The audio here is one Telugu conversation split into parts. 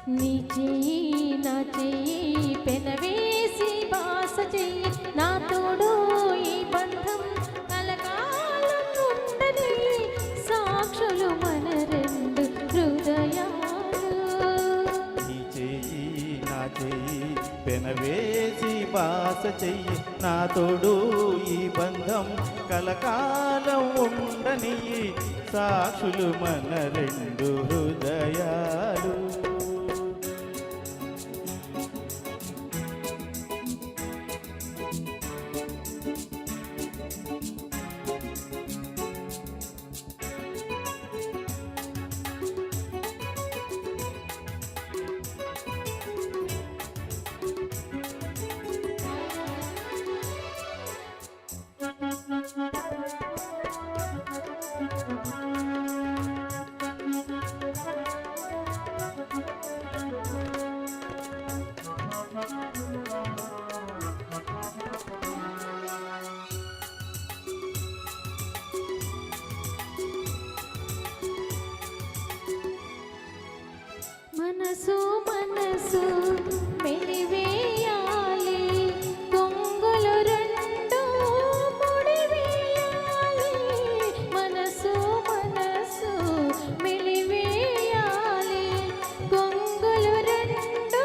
నీ చెయ్యి నా చెయ్యి పెనవేసి బాస చెయ్యి నా తోడు ఈ బంధం కలకాలం ఉండని సాక్షులు మన రెండు హృదయాలు. నీ చెయ్యి నా చెయ్యి పెనవేసి బాస చెయ్యి నా తోడు ఈ బంధం కలకాలం ఉండని సాక్షులు మన రెండు హృదయాలు. మనసు మనసు మెలివేయాలి కొంగులు రెండు ముడివేయాలి. మనసు మనసు మెలివేయాలి కొంగులు రెండు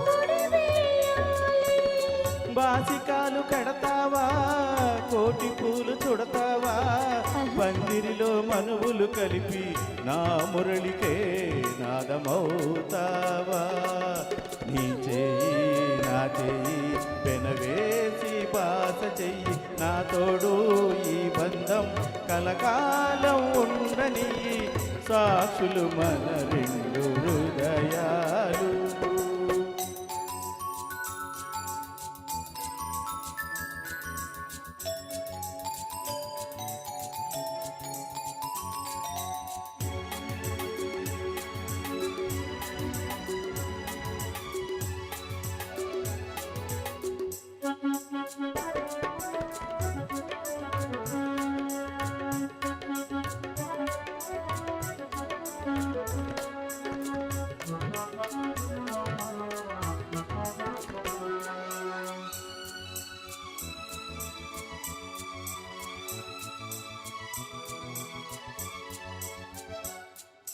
ముడివేయాలి. బాసికాలు కడతావా కోటి పూలు చుడతావా పందిరిలో మనువులు కలిపి నా మురళికే నాదమవుతావా. నీ చెయ్యి నా చెయ్యి పెనవేసి బాస చెయ్యి నా తోడు ఈ బంధం కలకాలం ఉండని సాక్షులు మన రెండు హృదయాలు.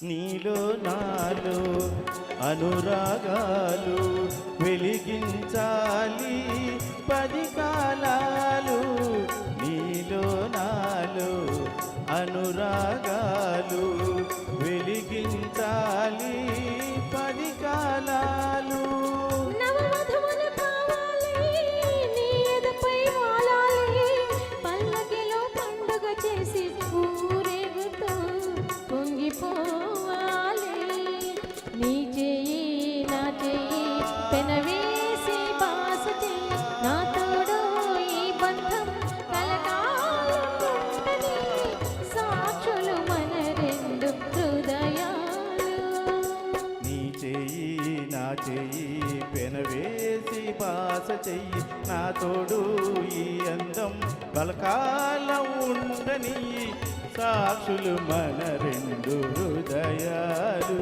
నీలో నాలో అనురాగాలు వెలిగించాలి 10 కాలాలు. నీలో నాలో అనురాగాలు వెలిగించాలి 10 కాలాలు. నవవధువులు కావాలి నీ ఎదపై వాలాలి పల్లకిలో పండుగ చేసి ఊరేగుతూ పొంగిపోవాలి. నీ చెయ్యి నా చెయ్యి పెనవేసి బాస చెయ్యి నా తోడు ఈ బంధం కలకాలం ఉండని సాక్షులు మన రెండు హృదయాలు. నీ చెయ్యి నా చెయ్యి పెనవేసి బాస చెయ్యి నా తోడు ఈ అందం కలకాలం ఉండని సాక్షులు మన రెండు హృదయాలు.